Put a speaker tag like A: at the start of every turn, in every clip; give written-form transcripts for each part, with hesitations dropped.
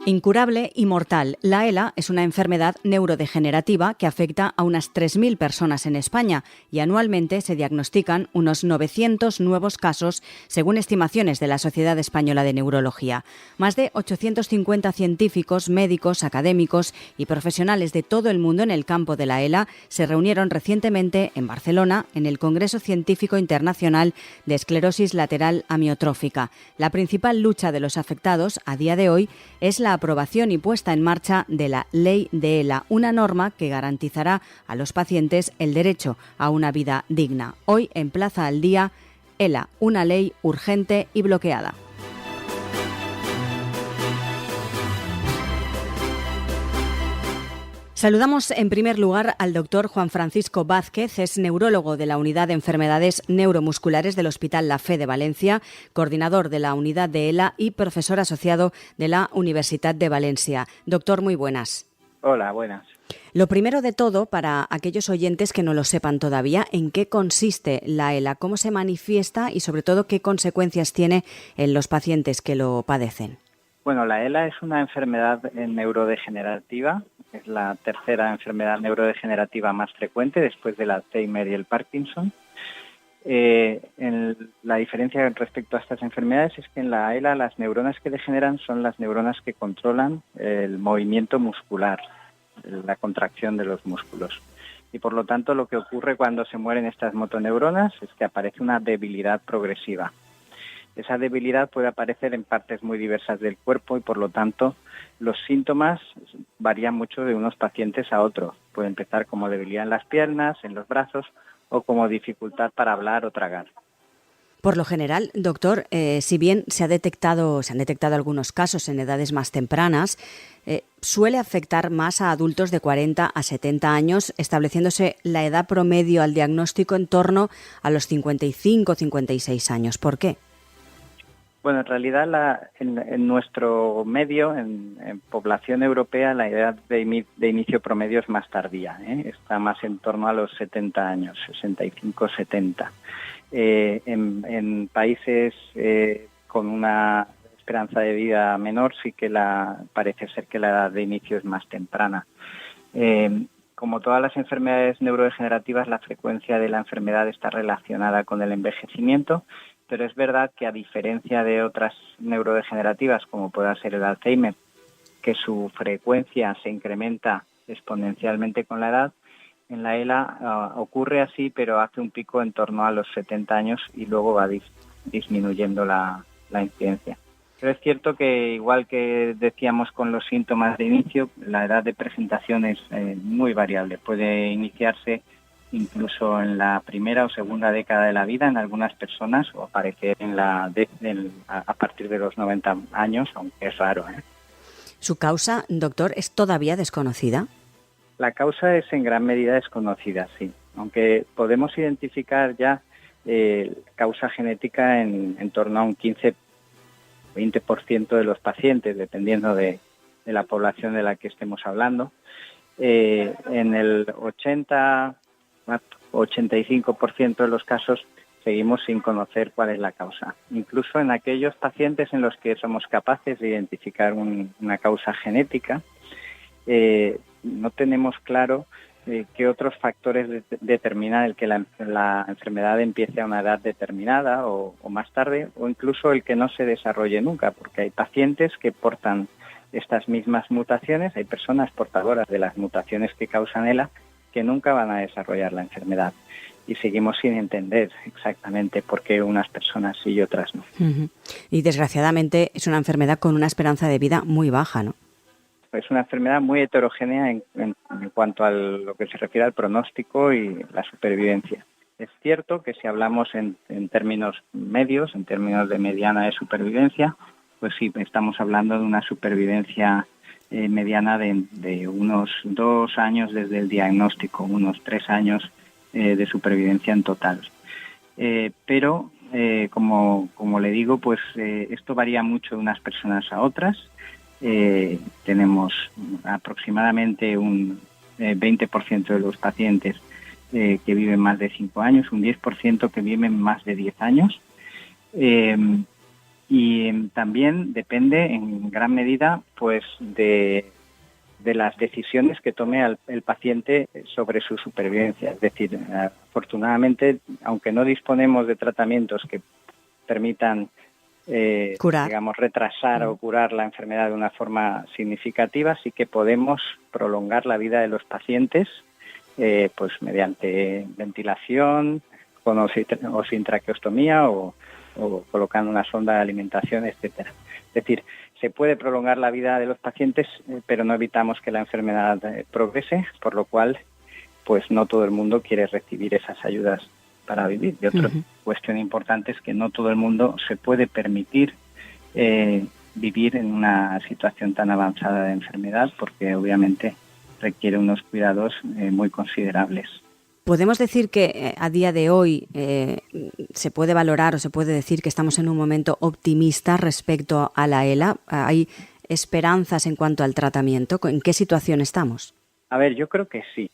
A: Incurable y mortal. La ELA es una enfermedad neurodegenerativa que afecta a unas 3.000 personas en España y anualmente se diagnostican unos 900 nuevos casos, según estimaciones de la Sociedad Española de Neurología. Más de 850 científicos, médicos, académicos y profesionales de todo el mundo en el campo de la ELA se reunieron recientemente en Barcelona en el Congreso Científico Internacional de Esclerosis Lateral Amiotrófica. La principal lucha de los afectados a día de hoy es la aprobación y puesta en marcha de la Ley de ELA, una norma que garantizará a los pacientes el derecho a una vida digna. Hoy en Plaza al Día, ELA, una ley urgente y bloqueada. Saludamos en primer lugar al doctor Juan Francisco Vázquez, es neurólogo de la Unidad de Enfermedades Neuromusculares del Hospital La Fe de Valencia, coordinador de la unidad de ELA y profesor asociado de la Universidad de Valencia. Doctor, muy buenas.
B: Hola, buenas.
A: Lo primero de todo, para aquellos oyentes que no lo sepan todavía, ¿en qué consiste la ELA? ¿Cómo se manifiesta y sobre todo qué consecuencias tiene en los pacientes que lo padecen?
B: Bueno, la ELA es una enfermedad neurodegenerativa. Es la tercera enfermedad neurodegenerativa más frecuente después del Alzheimer y el Parkinson. La diferencia respecto a estas enfermedades es que en la ELA las neuronas que degeneran son las neuronas que controlan el movimiento muscular, la contracción de los músculos. Y por lo tanto lo que ocurre cuando se mueren estas motoneuronas es que aparece una debilidad progresiva. Esa debilidad puede aparecer en partes muy diversas del cuerpo y, por lo tanto, los síntomas varían mucho de unos pacientes a otros. Puede empezar como debilidad en las piernas, en los brazos o como dificultad para hablar o tragar.
A: Por lo general, doctor, si bien se han detectado algunos casos en edades más tempranas, suele afectar más a adultos de 40 a 70 años, estableciéndose la edad promedio al diagnóstico en torno a los 55-56 años. ¿Por qué?
B: Bueno, en realidad en nuestro medio, en población europea, la edad de inicio promedio es más tardía, está más en torno a los 70 años, 65-70. En países con una esperanza de vida menor sí que parece ser que la edad de inicio es más temprana. Como todas las enfermedades neurodegenerativas, la frecuencia de la enfermedad está relacionada con el envejecimiento, pero es verdad que a diferencia de otras neurodegenerativas, como pueda ser el Alzheimer, que su frecuencia se incrementa exponencialmente con la edad, en la ELA ocurre así, pero hace un pico en torno a los 70 años y luego va disminuyendo la incidencia. Pero es cierto que, igual que decíamos con los síntomas de inicio, la edad de presentación es muy variable. Puede iniciarse incluso en la primera o segunda década de la vida en algunas personas o aparecer a partir de los 90 años, aunque es raro.
A: ¿Su causa, doctor, es todavía desconocida?
B: La causa es en gran medida desconocida, sí. Aunque podemos identificar ya causa genética en torno a un 15-20% de los pacientes, dependiendo de la población de la que estemos hablando. En el 85% de los casos seguimos sin conocer cuál es la causa. Incluso en aquellos pacientes en los que somos capaces de identificar una causa genética, no tenemos claro qué otros factores determinan el que la enfermedad empiece a una edad determinada o más tarde, o incluso el que no se desarrolle nunca, porque hay pacientes que portan estas mismas mutaciones, hay personas portadoras de las mutaciones que causan ELA que nunca van a desarrollar la enfermedad. Y seguimos sin entender exactamente por qué unas personas sí y otras no.
A: Uh-huh. Y desgraciadamente es una enfermedad con una esperanza de vida muy baja, ¿no?
B: Es una enfermedad muy heterogénea en cuanto a lo que se refiere al pronóstico y la supervivencia. Es cierto que si hablamos en términos medios, en términos de mediana de supervivencia, pues sí, estamos hablando de una supervivencia mediana de unos 2 años desde el diagnóstico, unos 3 años de supervivencia en total. Pero, como le digo, pues esto varía mucho de unas personas a otras. Tenemos aproximadamente un 20% de los pacientes que viven más de 5 años, un 10% que viven más de 10 años. Y también depende en gran medida pues de las decisiones que tome el paciente sobre su supervivencia. Es decir, afortunadamente, aunque no disponemos de tratamientos que permitan digamos, retrasar o curar la enfermedad de una forma significativa, sí que podemos prolongar la vida de los pacientes pues mediante ventilación, con o sin traqueostomía o colocando una sonda de alimentación, etcétera. Es decir, se puede prolongar la vida de los pacientes, pero no evitamos que la enfermedad progrese, por lo cual pues no todo el mundo quiere recibir esas ayudas para vivir. Y otra cuestión importante es que no todo el mundo se puede permitir vivir en una situación tan avanzada de enfermedad, porque obviamente requiere unos cuidados muy considerables.
A: ¿Podemos decir que a día de hoy se puede valorar o se puede decir que estamos en un momento optimista respecto a la ELA? ¿Hay esperanzas en cuanto al tratamiento? ¿En qué situación estamos?
B: A ver, yo creo que sí.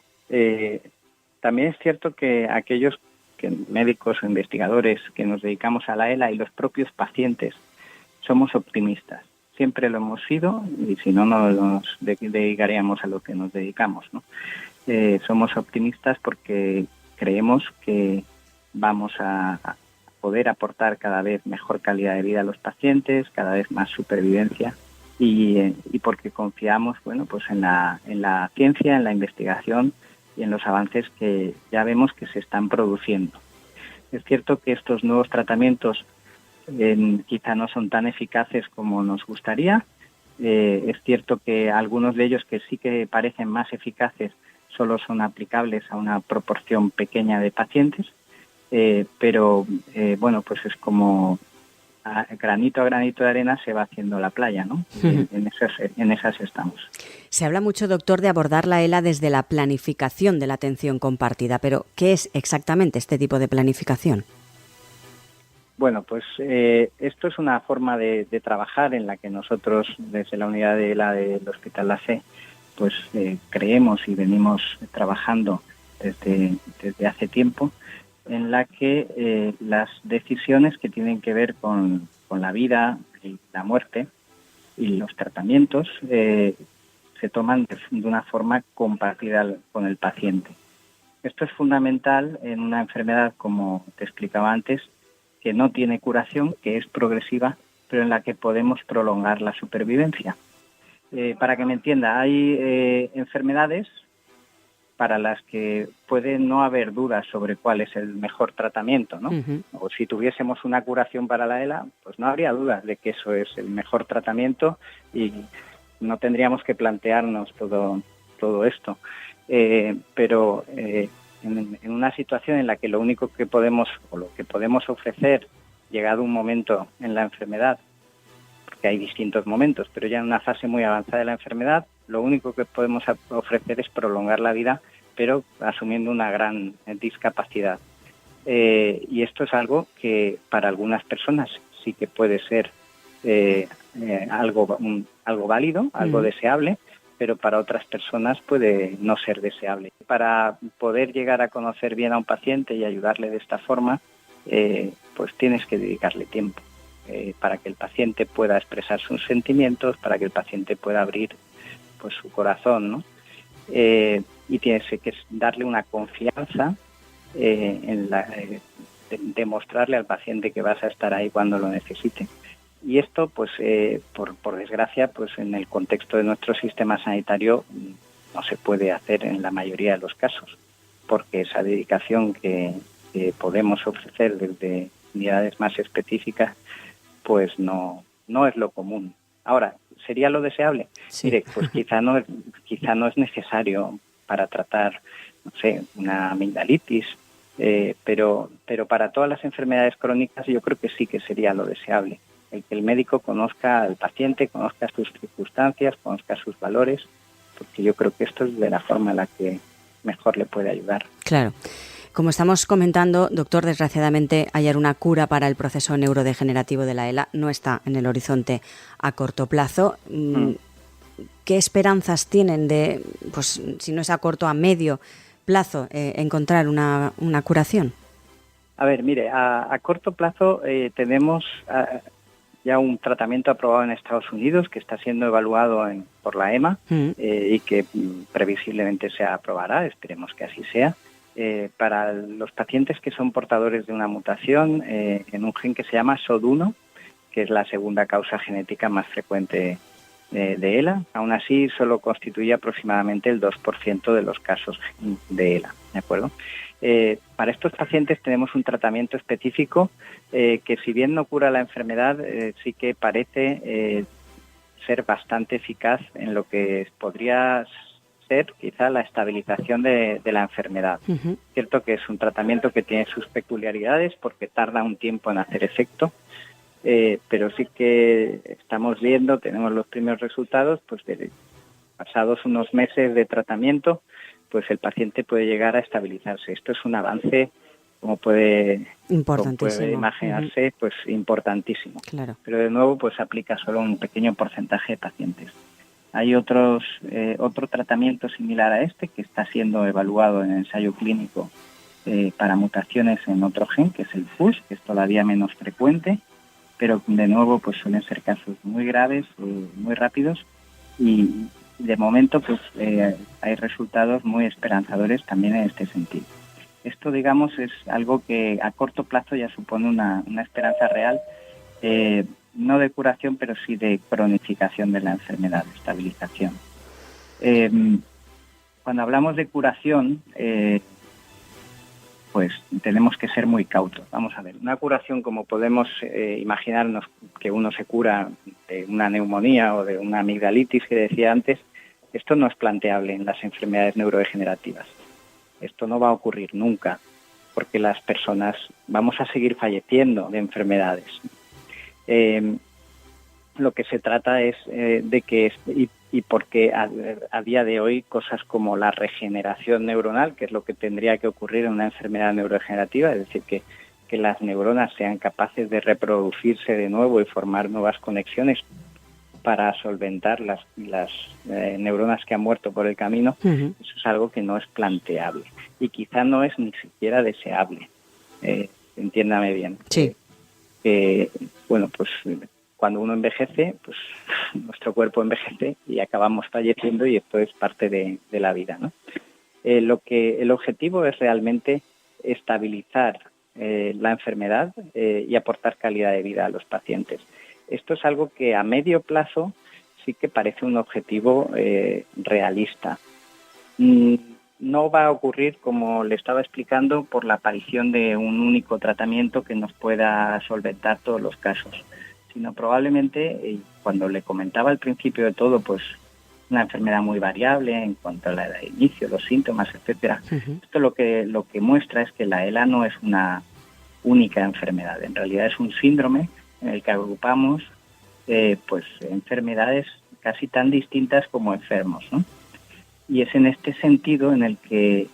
B: También es cierto que aquellos médicos o investigadores que nos dedicamos a la ELA y los propios pacientes somos optimistas. Siempre lo hemos sido y si no, no nos dedicaríamos a lo que nos dedicamos, ¿no? Somos optimistas porque creemos que vamos a poder aportar cada vez mejor calidad de vida a los pacientes, cada vez más supervivencia y porque confiamos, bueno, pues en la ciencia, en la investigación y en los avances que ya vemos que se están produciendo. Es cierto que estos nuevos tratamientos quizá no son tan eficaces como nos gustaría. Es cierto que algunos de ellos que sí que parecen más eficaces solo son aplicables a una proporción pequeña de pacientes, pero bueno, pues es como granito a granito de arena se va haciendo la playa, ¿no? En esas estamos.
A: Se habla mucho, doctor, de abordar la ELA desde la planificación de la atención compartida, pero ¿qué es exactamente este tipo de planificación?
B: Bueno, pues esto es una forma de trabajar en la que nosotros, desde la unidad de ELA del Hospital La Fe, pues creemos y venimos trabajando desde hace tiempo, en la que las decisiones que tienen que ver con la vida y la muerte y los tratamientos se toman de una forma compartida con el paciente. Esto es fundamental en una enfermedad, como te explicaba antes, que no tiene curación, que es progresiva, pero en la que podemos prolongar la supervivencia. Para que me entienda, hay enfermedades para las que puede no haber dudas sobre cuál es el mejor tratamiento, ¿no? O si tuviésemos una curación para la ELA, pues no habría dudas de que eso es el mejor tratamiento y no tendríamos que plantearnos todo esto. Pero en una situación en la que lo único que podemos o lo que podemos ofrecer, llegado un momento en la enfermedad, porque hay distintos momentos, pero ya en una fase muy avanzada de la enfermedad, lo único que podemos ofrecer es prolongar la vida, pero asumiendo una gran discapacidad. Y esto es algo que para algunas personas sí que puede ser algo válido, algo deseable, pero para otras personas puede no ser deseable. Para poder llegar a conocer bien a un paciente y ayudarle de esta forma, pues tienes que dedicarle tiempo para que el paciente pueda expresar sus sentimientos, para que el paciente pueda abrir pues su corazón, ¿no? Y tienes que darle una confianza demostrarle al paciente que vas a estar ahí cuando lo necesite. Y esto, pues, por desgracia, pues en el contexto de nuestro sistema sanitario no se puede hacer en la mayoría de los casos, porque esa dedicación que podemos ofrecer desde unidades más específicas, pues no es lo común. Ahora, ¿sería lo deseable? Sí. Mire, pues quizá no es necesario para tratar, no sé, una amigdalitis, pero para todas las enfermedades crónicas yo creo que sí que sería lo deseable. El que el médico conozca al paciente, conozca sus circunstancias, conozca sus valores, porque yo creo que esto es de la forma en la que mejor le puede ayudar.
A: Claro. Como estamos comentando, doctor, desgraciadamente hallar una cura para el proceso neurodegenerativo de la ELA no está en el horizonte a corto plazo. ¿Qué esperanzas tienen de, pues, si no es a corto, a medio plazo, encontrar una curación?
B: A ver, mire, a corto plazo tenemos ya un tratamiento aprobado en Estados Unidos que está siendo evaluado por la EMA y que previsiblemente se aprobará, esperemos que así sea, para los pacientes que son portadores de una mutación en un gen que se llama SOD1, que es la segunda causa genética más frecuente de ELA. Aún así, solo constituye aproximadamente el 2% de los casos de ELA, ¿de acuerdo? Para estos pacientes tenemos un tratamiento específico que, si bien no cura la enfermedad, sí que parece ser bastante eficaz en lo que podría ser quizá la estabilización de la enfermedad. Uh-huh. Cierto que es un tratamiento que tiene sus peculiaridades porque tarda un tiempo en hacer efecto, pero sí que estamos viendo, tenemos los primeros resultados, pues pasados unos meses de tratamiento, pues el paciente puede llegar a estabilizarse. Esto es un avance, como puede imaginarse, pues importantísimo.
A: Claro.
B: Pero de nuevo, pues aplica solo a un pequeño porcentaje de pacientes. Hay otro tratamiento similar a este que está siendo evaluado en ensayo clínico para mutaciones en otro gen, que es el FUS, que es todavía menos frecuente, pero de nuevo pues suelen ser casos muy graves, muy rápidos, y de momento pues hay resultados muy esperanzadores también en este sentido. Esto, digamos, es algo que a corto plazo ya supone una esperanza real, no de curación, pero sí de cronificación de la enfermedad, de estabilización. Cuando hablamos de curación, pues tenemos que ser muy cautos. Vamos a ver, una curación como podemos imaginarnos que uno se cura de una neumonía o de una amigdalitis que decía antes, esto no es planteable en las enfermedades neurodegenerativas. Esto no va a ocurrir nunca, porque las personas vamos a seguir falleciendo de enfermedades. Lo que se trata es de que, y porque a día de hoy cosas como la regeneración neuronal, que es lo que tendría que ocurrir en una enfermedad neurodegenerativa, es decir, que las neuronas sean capaces de reproducirse de nuevo y formar nuevas conexiones para solventar las neuronas que han muerto por el camino, uh-huh. Eso es algo que no es planteable y quizá no es ni siquiera deseable. Entiéndame bien.
A: Sí.
B: Bueno, pues cuando uno envejece, pues nuestro cuerpo envejece y acabamos falleciendo, y esto es parte de la vida, ¿no? El objetivo es realmente estabilizar la enfermedad y aportar calidad de vida a los pacientes. Esto es algo que a medio plazo sí que parece un objetivo realista. No va a ocurrir, como le estaba explicando, por la aparición de un único tratamiento que nos pueda solventar todos los casos, sino probablemente, cuando le comentaba al principio de todo, pues una enfermedad muy variable en cuanto a la edad de inicio, los síntomas, etcétera. Uh-huh. Esto lo que muestra es que la ELA no es una única enfermedad, en realidad es un síndrome en el que agrupamos pues enfermedades casi tan distintas como enfermos, ¿no? Y es en este sentido en el que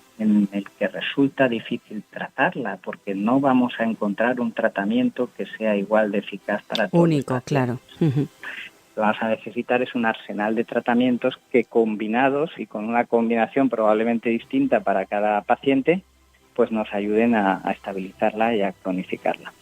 B: resulta difícil tratarla, porque no vamos a encontrar un tratamiento que sea igual de eficaz para todos.
A: Único, claro. Uh-huh.
B: Lo que vamos a necesitar es un arsenal de tratamientos que, combinados y con una combinación probablemente distinta para cada paciente, pues nos ayuden a estabilizarla y a cronificarla.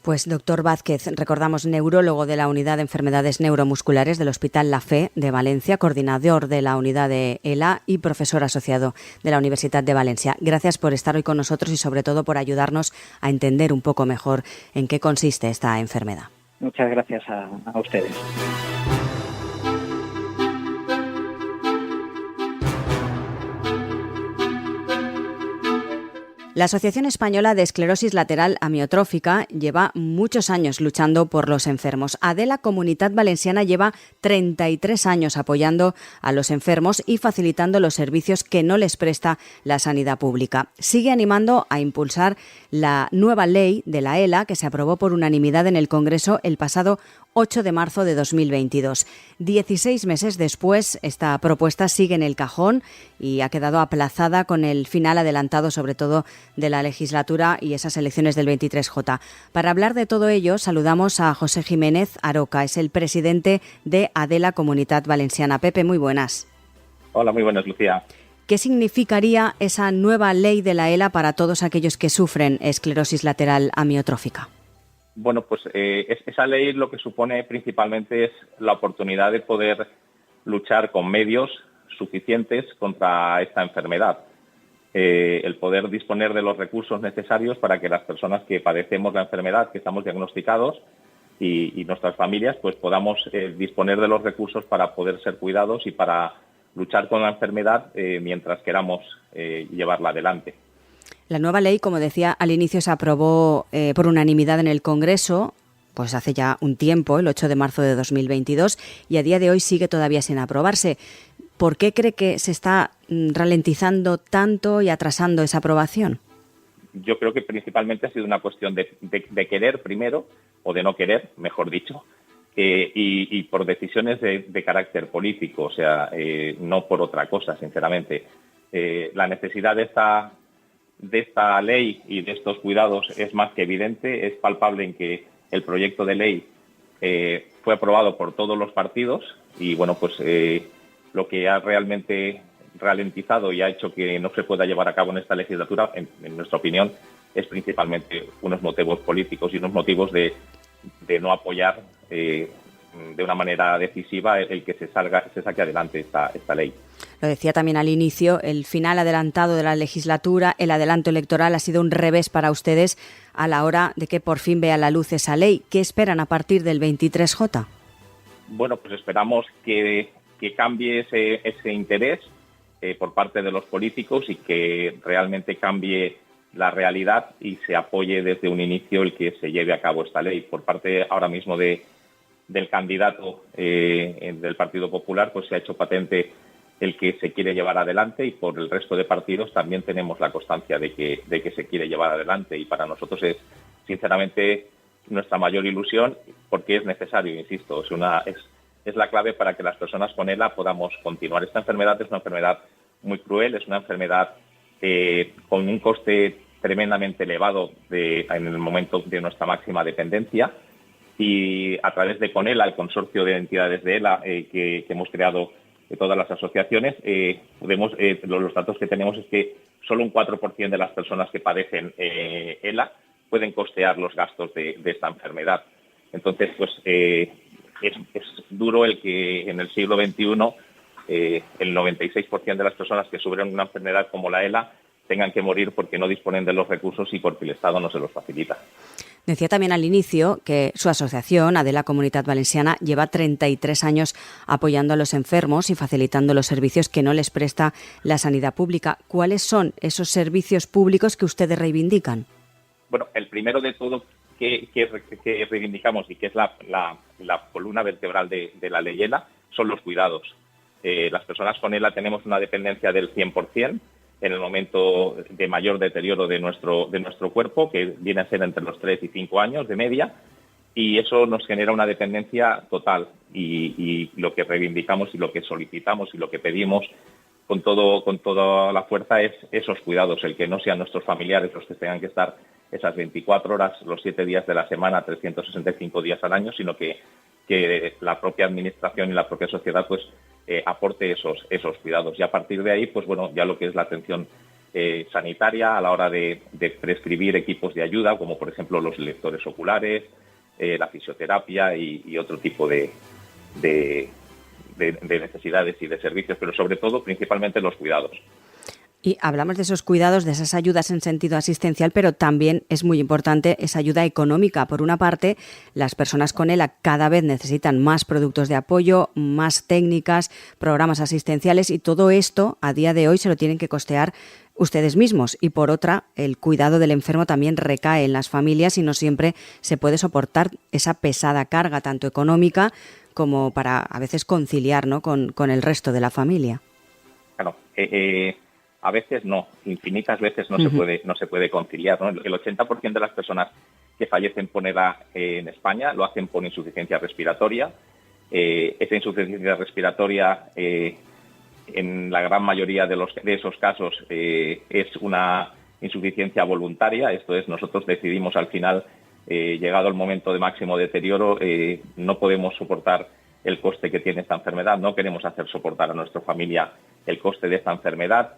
A: Pues doctor Vázquez, recordamos, neurólogo de la Unidad de Enfermedades Neuromusculares del Hospital La Fe de Valencia, coordinador de la unidad de ELA y profesor asociado de la Universidad de Valencia. Gracias por estar hoy con nosotros y sobre todo por ayudarnos a entender un poco mejor en qué consiste esta enfermedad.
B: Muchas gracias a ustedes.
A: La Asociación Española de Esclerosis Lateral Amiotrófica lleva muchos años luchando por los enfermos. ADELA Comunitat Valenciana lleva 33 años apoyando a los enfermos y facilitando los servicios que no les presta la sanidad pública. Sigue animando a impulsar la nueva ley de la ELA que se aprobó por unanimidad en el Congreso el pasado 8 de marzo de 2022. 16 meses después, esta propuesta sigue en el cajón y ha quedado aplazada con el final adelantado, sobre todo de la legislatura y esas elecciones del 23J. Para hablar de todo ello, saludamos a José Jiménez Aroca, es el presidente de ADELA Comunitat Valenciana. Pepe, muy buenas.
C: Hola, muy buenas, Lucía.
A: ¿Qué significaría esa nueva ley de la ELA para todos aquellos que sufren esclerosis lateral amiotrófica?
C: Bueno, pues esa ley lo que supone principalmente es la oportunidad de poder luchar con medios suficientes contra esta enfermedad. El poder disponer de los recursos necesarios para que las personas que padecemos la enfermedad, que estamos diagnosticados, y nuestras familias, pues podamos disponer de los recursos para poder ser cuidados y para luchar con la enfermedad mientras queramos llevarla adelante.
A: La nueva ley, como decía al inicio, se aprobó por unanimidad en el Congreso, pues hace ya un tiempo, el 8 de marzo de 2022, y a día de hoy sigue todavía sin aprobarse. ¿Por qué cree que se está ralentizando tanto y atrasando esa aprobación?
C: Yo creo que principalmente ha sido una cuestión de querer primero, o de no querer, mejor dicho, y por decisiones de carácter político, o sea, no por otra cosa, sinceramente. La necesidad de esta ley y de estos cuidados es más que evidente, es palpable en que el proyecto de ley fue aprobado por todos los partidos y, bueno, pues lo que ha realmente ralentizado y ha hecho que no se pueda llevar a cabo en esta legislatura, en nuestra opinión, es principalmente unos motivos políticos y unos motivos de no apoyar de una manera decisiva el que se saque adelante esta ley.
A: Lo decía también al inicio, el final adelantado de la legislatura, el adelanto electoral ha sido un revés para ustedes a la hora de que por fin vea la luz esa ley. ¿Qué esperan a partir del 23J?
C: Bueno, pues esperamos que cambie ese interés por parte de los políticos y que realmente cambie la realidad y se apoye desde un inicio el que se lleve a cabo esta ley. Por parte ahora mismo del candidato del Partido Popular, pues se ha hecho patente el que se quiere llevar adelante y por el resto de partidos también tenemos la constancia de que se quiere llevar adelante y para nosotros es sinceramente nuestra mayor ilusión porque es necesario, insisto, es la clave para que las personas con ELA podamos continuar. Esta enfermedad es una enfermedad muy cruel, es una enfermedad con un coste tremendamente elevado en el momento de nuestra máxima dependencia y a través de CONELA, el consorcio de entidades de ELA que hemos creado de todas las asociaciones, los datos que tenemos es que solo un 4% de las personas que padecen ELA pueden costear los gastos de esta enfermedad. Entonces, pues es duro el que en el siglo XXI el 96% de las personas que sufren una enfermedad como la ELA tengan que morir porque no disponen de los recursos y porque el Estado no se los facilita.
A: Decía también al inicio que su asociación, Adela Comunitat Valenciana, lleva 33 años apoyando a los enfermos y facilitando los servicios que no les presta la sanidad pública. ¿Cuáles son esos servicios públicos que ustedes reivindican?
C: Bueno, el primero de todo que reivindicamos y que es la columna vertebral de la ley ELA son los cuidados. Las personas con ELA tenemos una dependencia del 100%. En el momento de mayor deterioro de nuestro cuerpo, que viene a ser entre los 3 y 5 años de media, y eso nos genera una dependencia total. Y lo que reivindicamos y lo que solicitamos y lo que pedimos con toda la fuerza es esos cuidados, el que no sean nuestros familiares los que tengan que estar esas 24 horas, los 7 días de la semana, 365 días al año, sino que la propia administración y la propia sociedad pues aporte esos cuidados. Y a partir de ahí, pues bueno, ya lo que es la atención sanitaria a la hora de prescribir equipos de ayuda, como por ejemplo los lectores oculares, la fisioterapia y otro tipo de necesidades y de servicios, pero sobre todo, principalmente los cuidados.
A: Y hablamos de esos cuidados, de esas ayudas en sentido asistencial, pero también es muy importante esa ayuda económica. Por una parte, las personas con ELA cada vez necesitan más productos de apoyo, más técnicas, programas asistenciales y todo esto a día de hoy se lo tienen que costear ustedes mismos. Y por otra, el cuidado del enfermo también recae en las familias y no siempre se puede soportar esa pesada carga, tanto económica como para a veces conciliar, ¿no?, con el resto de la familia.
C: Claro, a veces no, infinitas veces no se puede conciliar, ¿no? El 80% de las personas que fallecen por ELA en España lo hacen por insuficiencia respiratoria. Esa insuficiencia respiratoria, en la gran mayoría de esos casos, es una insuficiencia voluntaria. Esto es, nosotros decidimos al final, llegado el momento de máximo deterioro, no podemos soportar el coste que tiene esta enfermedad, no queremos hacer soportar a nuestra familia el coste de esta enfermedad,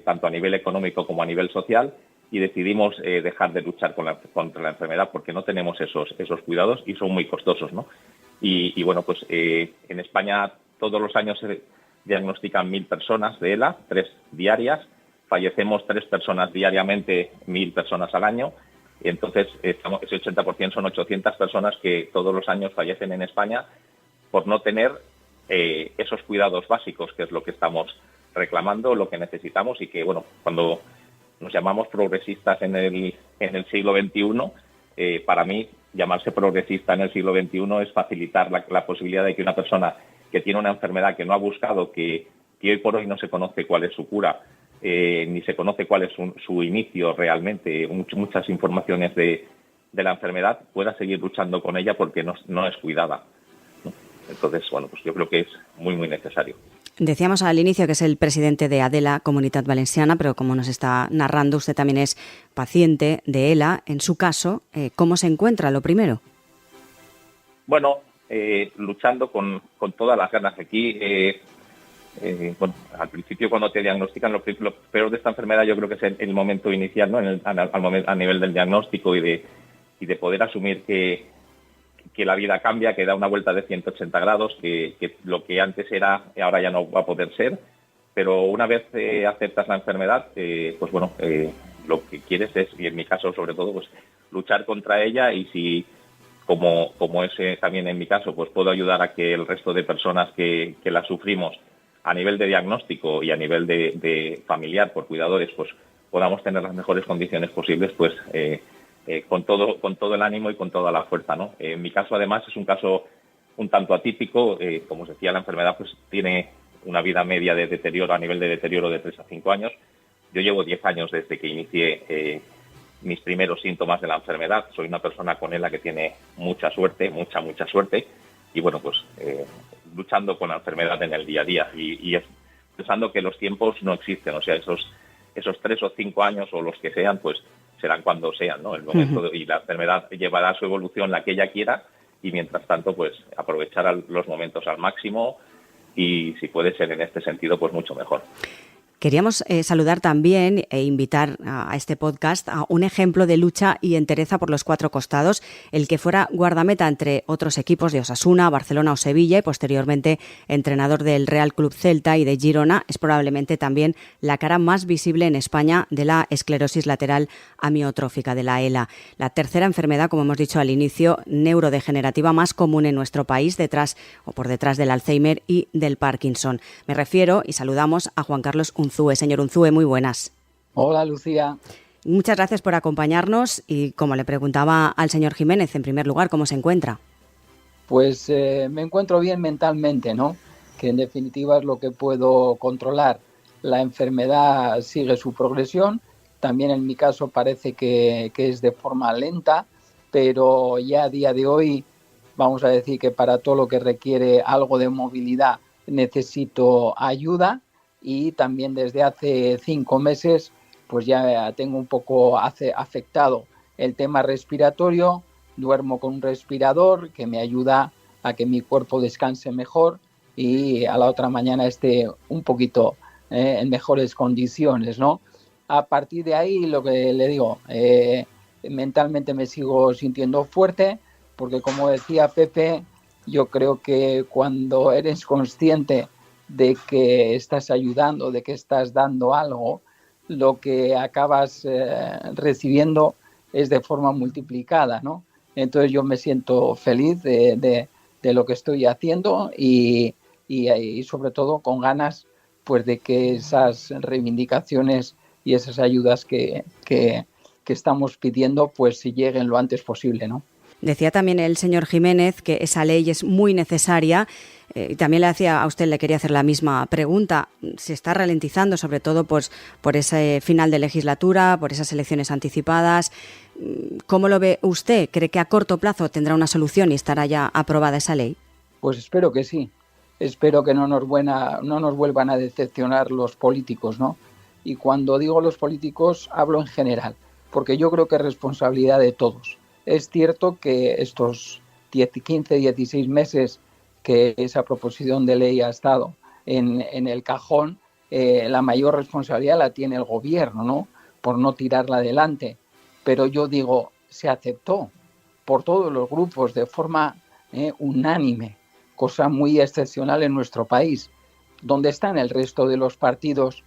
C: tanto a nivel económico como a nivel social, y decidimos dejar de luchar contra la enfermedad porque no tenemos esos cuidados y son muy costosos, ¿no? Y bueno, pues en España todos los años se diagnostican 1.000 personas de ELA, 3 diarias, fallecemos 3 personas diariamente, 1.000 personas al año, y entonces ese 80% son 800 personas que todos los años fallecen en España por no tener esos cuidados básicos, que es lo que estamos reclamando, lo que necesitamos, y que, bueno, cuando nos llamamos progresistas en el siglo XXI, para mí llamarse progresista en el siglo XXI es facilitar la posibilidad de que una persona que tiene una enfermedad que no ha buscado, que hoy por hoy no se conoce cuál es su cura, ni se conoce cuál es su inicio realmente, muchas informaciones de la enfermedad, pueda seguir luchando con ella porque no es cuidada, ¿no? Entonces, bueno, pues yo creo que es muy, muy necesario.
A: Decíamos al inicio que es el presidente de ADELA, Comunitat Valenciana, pero como nos está narrando, usted también es paciente de ELA. En su caso, ¿cómo se encuentra lo primero?
C: Bueno, luchando con todas las ganas. Aquí, bueno, al principio cuando te diagnostican, lo peor de esta enfermedad yo creo que es el momento inicial, ¿no? A nivel del diagnóstico y de poder asumir que la vida cambia, que da una vuelta de 180 grados, que lo que antes era, ahora ya no va a poder ser. Pero una vez aceptas la enfermedad, pues bueno, lo que quieres es, y en mi caso sobre todo, pues luchar contra ella, y si, como es también en mi caso, pues puedo ayudar a que el resto de personas que la sufrimos a nivel de diagnóstico y a nivel de familiar por cuidadores, pues podamos tener las mejores condiciones posibles, pues con todo el ánimo y con toda la fuerza, ¿no? En mi caso, además, es un caso un tanto atípico. Como os decía, la enfermedad pues tiene una vida media de deterioro, a nivel de deterioro, de 3 a 5 años. Yo llevo 10 años desde que inicié mis primeros síntomas de la enfermedad. Soy una persona con ELA que tiene mucha suerte, mucha suerte, y bueno, pues luchando con la enfermedad en el día a día y pensando que los tiempos no existen, o sea, esos 3 o 5 años o los que sean, pues serán cuando sean, ¿no? El momento y la enfermedad llevará su evolución, la que ella quiera, y mientras tanto, pues aprovechar los momentos al máximo, y si puede ser en este sentido, pues mucho mejor.
A: Queríamos saludar también e invitar a este podcast a un ejemplo de lucha y entereza por los 4 costados, el que fuera guardameta entre otros equipos de Osasuna, Barcelona o Sevilla y posteriormente entrenador del Real Club Celta y de Girona. Es probablemente también la cara más visible en España de la esclerosis lateral amiotrófica, de la ELA. La tercera enfermedad, como hemos dicho al inicio, neurodegenerativa más común en nuestro país, por detrás del Alzheimer y del Parkinson. Me refiero, y saludamos a Juan Carlos Unzúe. Señor Unzúe, muy buenas.
D: Hola, Lucía.
A: Muchas gracias por acompañarnos y, como le preguntaba al señor Jiménez, en primer lugar, ¿cómo se encuentra?
D: Pues me encuentro bien mentalmente, ¿no? Que en definitiva es lo que puedo controlar. La enfermedad sigue su progresión. También en mi caso parece que es de forma lenta, pero ya a día de hoy vamos a decir que para todo lo que requiere algo de movilidad necesito ayuda. Y también desde hace 5 meses pues ya tengo un poco afectado el tema respiratorio. Duermo con un respirador que me ayuda a que mi cuerpo descanse mejor y a la otra mañana esté un poquito en mejores condiciones, ¿no? A partir de ahí, lo que le digo, mentalmente me sigo sintiendo fuerte, porque como decía Pepe, yo creo que cuando eres consciente de que estás ayudando, de que estás dando algo, lo que acabas recibiendo es de forma multiplicada, ¿no? Entonces yo me siento feliz de lo que estoy haciendo y sobre todo con ganas pues de que esas reivindicaciones y esas ayudas que estamos pidiendo pues si lleguen lo antes posible, ¿no?
A: Decía también el señor Jiménez que esa ley es muy necesaria. Y también le quería hacer la misma pregunta. ¿Se está ralentizando, sobre todo pues, por ese final de legislatura, por esas elecciones anticipadas? ¿Cómo lo ve usted? ¿Cree que a corto plazo tendrá una solución y estará ya aprobada esa ley?
D: Pues espero que sí. Espero que no nos vuelvan a decepcionar los políticos, ¿no? Y cuando digo los políticos, hablo en general, porque yo creo que es responsabilidad de todos. Es cierto que estos 15, 16 meses que esa proposición de ley ha estado en el cajón, la mayor responsabilidad la tiene el gobierno, ¿no? por no tirarla adelante. Pero yo digo, se aceptó por todos los grupos de forma unánime, cosa muy excepcional en nuestro país. ¿Dónde están el resto de los partidos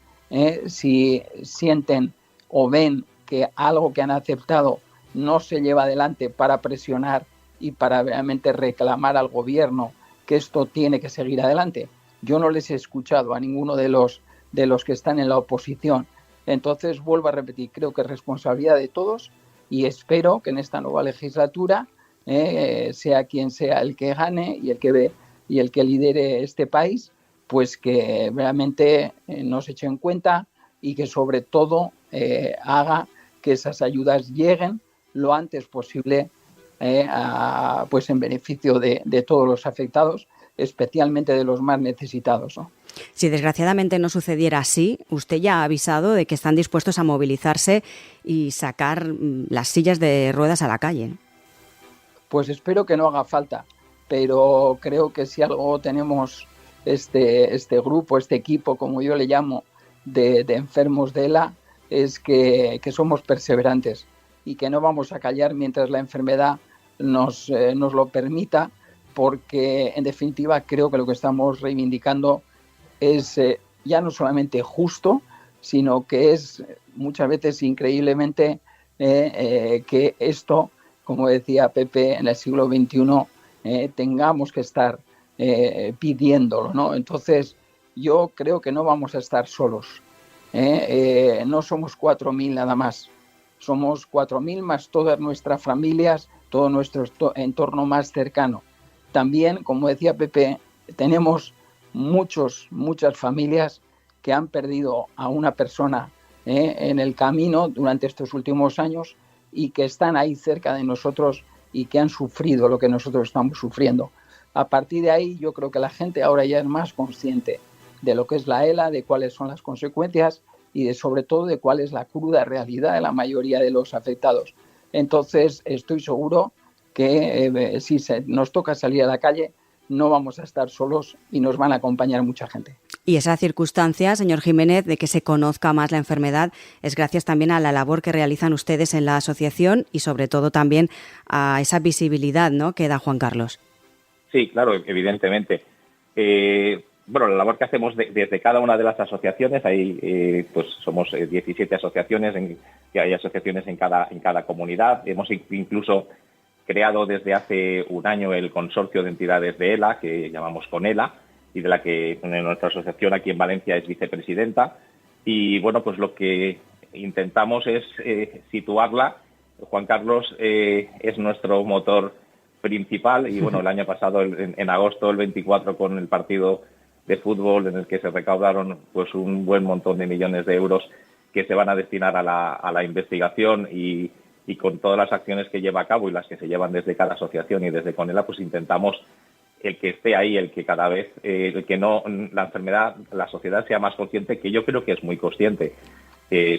D: si sienten o ven que algo que han aceptado no se lleva adelante para presionar y para realmente reclamar al gobierno que esto tiene que seguir adelante? Yo no les he escuchado a ninguno de los que están en la oposición. Entonces, vuelvo a repetir, creo que es responsabilidad de todos y espero que en esta nueva legislatura, sea quien sea el que gane y el que lidere este país, pues que realmente nos eche en cuenta y que sobre todo haga que esas ayudas lleguen lo antes posible pues en beneficio de todos los afectados, especialmente de los más necesitados, ¿no?
A: Si desgraciadamente no sucediera así, usted ya ha avisado de que están dispuestos a movilizarse y sacar las sillas de ruedas a la calle.
D: Pues espero que no haga falta, pero creo que si algo tenemos este grupo, este equipo, como yo le llamo, de enfermos de ELA, es que somos perseverantes y que no vamos a callar mientras la enfermedad nos lo permita, porque en definitiva creo que lo que estamos reivindicando es ya no solamente justo, sino que es muchas veces increíblemente que esto, como decía Pepe, en el siglo XXI tengamos que estar pidiéndolo, ¿no? Entonces yo creo que no vamos a estar solos. No somos 4.000 nada más, somos 4.000 más todas nuestras familias, todo nuestro entorno más cercano. También, como decía Pepe, tenemos muchas familias que han perdido a una persona en el camino durante estos últimos años y que están ahí cerca de nosotros y que han sufrido lo que nosotros estamos sufriendo. A partir de ahí yo creo que la gente ahora ya es más consciente de lo que es la ELA, de cuáles son las consecuencias y sobre todo de cuál es la cruda realidad de la mayoría de los afectados. Entonces estoy seguro que si nos toca salir a la calle, no vamos a estar solos y nos van a acompañar mucha gente.
A: Y esa circunstancia, señor Jiménez, de que se conozca más la enfermedad es gracias también a la labor que realizan ustedes en la asociación y sobre todo también a esa visibilidad, ¿no?, que da Juan Carlos.
C: Sí, claro, evidentemente. Bueno, la labor que hacemos desde cada una de las asociaciones, ahí pues somos 17 asociaciones, que hay asociaciones en cada comunidad. Hemos incluso creado desde hace un año el consorcio de entidades de ELA, que llamamos CONELA, y de la que nuestra asociación aquí en Valencia es vicepresidenta. Y bueno, pues lo que intentamos es situarla. Juan Carlos es nuestro motor principal y bueno, el año pasado, en agosto, el 24, con el partido de fútbol en el que se recaudaron pues un buen montón de millones de euros que se van a destinar a la investigación y con todas las acciones que lleva a cabo y las que se llevan desde cada asociación y desde CONELA, pues intentamos el que esté ahí, el que cada vez, el que no, la enfermedad, la sociedad sea más consciente, que yo creo que es muy consciente,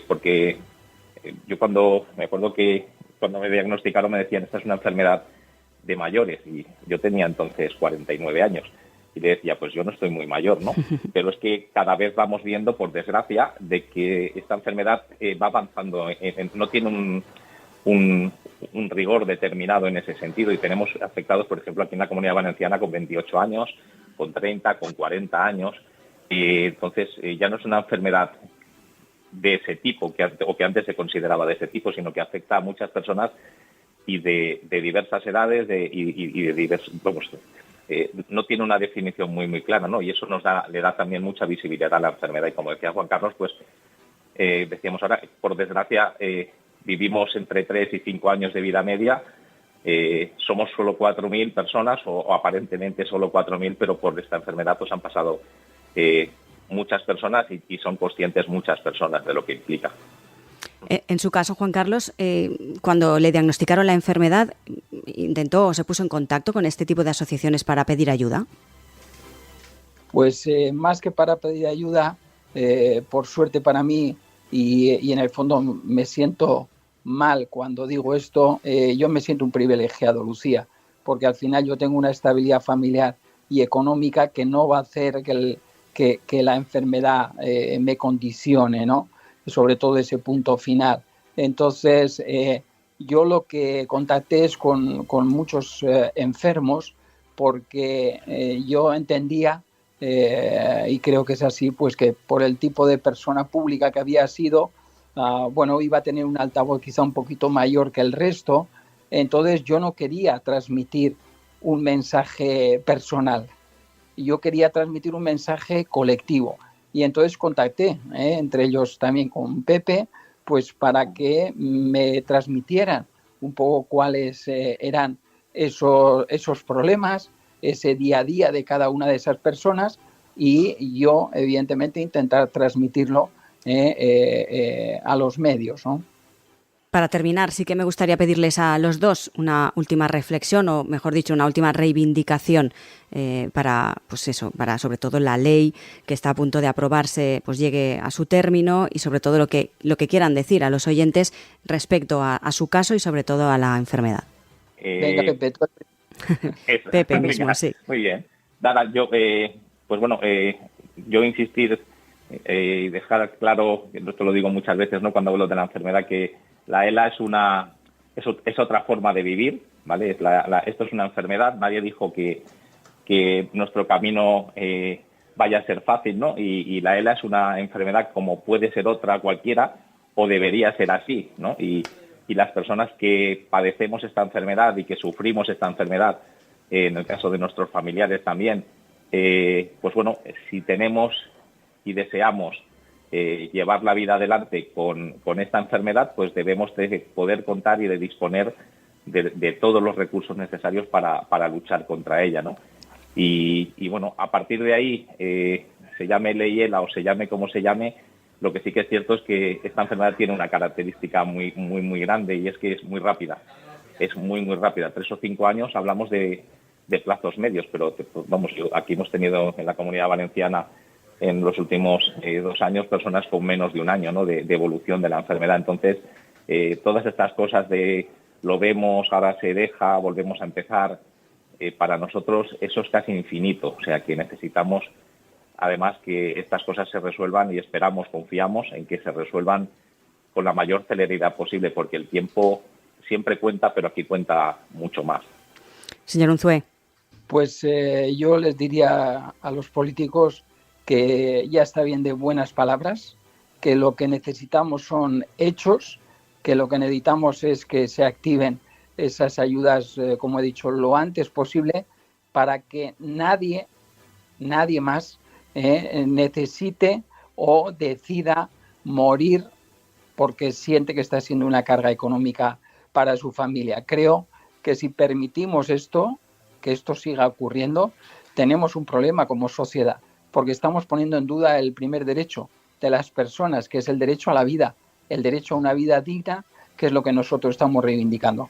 C: porque yo me acuerdo que cuando me diagnosticaron me decían, esta es una enfermedad de mayores, y yo tenía entonces 49 años, y le decía, pues yo no estoy muy mayor, ¿no? Pero es que cada vez vamos viendo, por desgracia, de que esta enfermedad va avanzando, no tiene un rigor determinado en ese sentido, y tenemos afectados, por ejemplo, aquí en la Comunidad Valenciana con 28 años, con 30, con 40 años, y entonces ya no es una enfermedad de ese tipo, que antes se consideraba de ese tipo, sino que afecta a muchas personas y de diversas edades y de diversos, no tiene una definición muy clara, ¿no? Y eso le da también mucha visibilidad a la enfermedad. Y como decía Juan Carlos, pues decíamos ahora, por desgracia, vivimos entre 3 y 5 años de vida media. Somos solo 4.000 personas, o aparentemente solo 4.000, pero por esta enfermedad pues han pasado muchas personas y son conscientes muchas personas de lo que implica.
A: En su caso, Juan Carlos, cuando le diagnosticaron la enfermedad, ¿intentó o se puso en contacto con este tipo de asociaciones para pedir ayuda?
D: Pues más que para pedir ayuda, por suerte para mí, y en el fondo me siento mal cuando digo esto, yo me siento un privilegiado, Lucía, porque al final yo tengo una estabilidad familiar y económica que no va a hacer que la enfermedad me condicione, ¿no? sobre todo ese punto final. Entonces, yo lo que contacté es con muchos enfermos, porque yo entendía, y creo que es así, pues que por el tipo de persona pública que había sido, iba a tener un altavoz quizá un poquito mayor que el resto. Entonces yo no quería transmitir un mensaje personal, yo quería transmitir un mensaje colectivo. Y entonces contacté, entre ellos también con Pepe, pues para que me transmitieran un poco cuáles eran esos problemas, ese día a día de cada una de esas personas, y yo, evidentemente, intentar transmitirlo a los medios, ¿no?
A: Para terminar, sí que me gustaría pedirles a los dos una última reflexión, o mejor dicho, una última reivindicación para sobre todo la ley que está a punto de aprobarse, pues llegue a su término, y sobre todo lo que quieran decir a los oyentes respecto a su caso y sobre todo a la enfermedad.
D: Venga, Pepe.
A: Pepe mismo, sí.
C: Muy bien. Dara, yo insistir y dejar claro, esto lo digo muchas veces, ¿no?, cuando hablo de la enfermedad, que la ELA es otra forma de vivir, ¿vale? Esto es una enfermedad. Nadie dijo que nuestro camino vaya a ser fácil, ¿no? Y la ELA es una enfermedad como puede ser otra cualquiera, o debería ser así, ¿no? Y las personas que padecemos esta enfermedad y que sufrimos esta enfermedad, en el caso de nuestros familiares también, si tenemos y deseamos llevar la vida adelante con esta enfermedad, pues debemos de poder contar y de disponer de todos los recursos necesarios para luchar contra ella, ¿no? Y a partir de ahí, se llame ley ELA o se llame como se llame, lo que sí que es cierto es que esta enfermedad tiene una característica muy, muy, muy grande, y es que es muy rápida. Es muy, muy rápida. 3 o 5 años hablamos de plazos medios, pero aquí hemos tenido en la Comunidad Valenciana en los últimos 2 años personas con menos de un año, ¿no?, de evolución de la enfermedad. Entonces, todas estas cosas de lo vemos, ahora se deja, volvemos a empezar, para nosotros eso es casi infinito. O sea, que necesitamos, además, que estas cosas se resuelvan, y esperamos, confiamos en que se resuelvan con la mayor celeridad posible, porque el tiempo siempre cuenta, pero aquí cuenta mucho más.
A: Señor Unzué.
D: Pues yo les diría a los políticos que ya está bien de buenas palabras, que lo que necesitamos son hechos, que lo que necesitamos es que se activen esas ayudas, como he dicho, lo antes posible, para que nadie más necesite o decida morir porque siente que está siendo una carga económica para su familia. Creo que si permitimos que esto siga ocurriendo, tenemos un problema como sociedad, porque estamos poniendo en duda el primer derecho de las personas, que es el derecho a la vida, el derecho a una vida digna, que es lo que nosotros estamos reivindicando.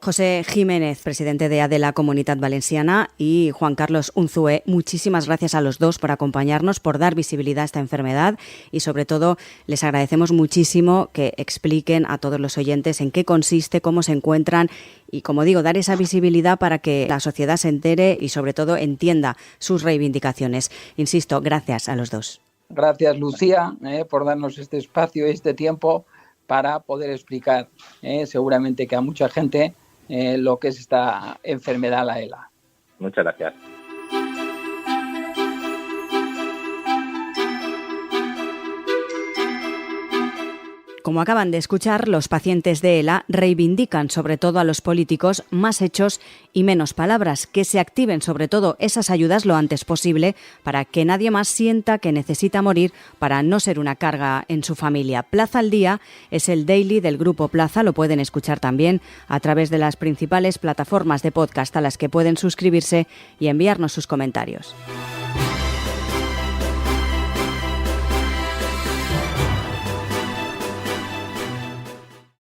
A: José Jiménez, presidente de ADELA Comunitat Valenciana, y Juan Carlos Unzué, muchísimas gracias a los dos por acompañarnos, por dar visibilidad a esta enfermedad, y sobre todo les agradecemos muchísimo que expliquen a todos los oyentes en qué consiste, cómo se encuentran, y, como digo, dar esa visibilidad para que la sociedad se entere y sobre todo entienda sus reivindicaciones. Insisto, gracias a los dos.
D: Gracias, Lucía, por darnos este espacio y este tiempo para poder explicar seguramente que a mucha gente lo que es esta enfermedad, la ELA.
C: Muchas gracias.
A: Como acaban de escuchar, los pacientes de ELA reivindican sobre todo a los políticos más hechos y menos palabras, que se activen sobre todo esas ayudas lo antes posible para que nadie más sienta que necesita morir para no ser una carga en su familia. Plaza al Día es el daily del Grupo Plaza, lo pueden escuchar también a través de las principales plataformas de podcast a las que pueden suscribirse y enviarnos sus comentarios.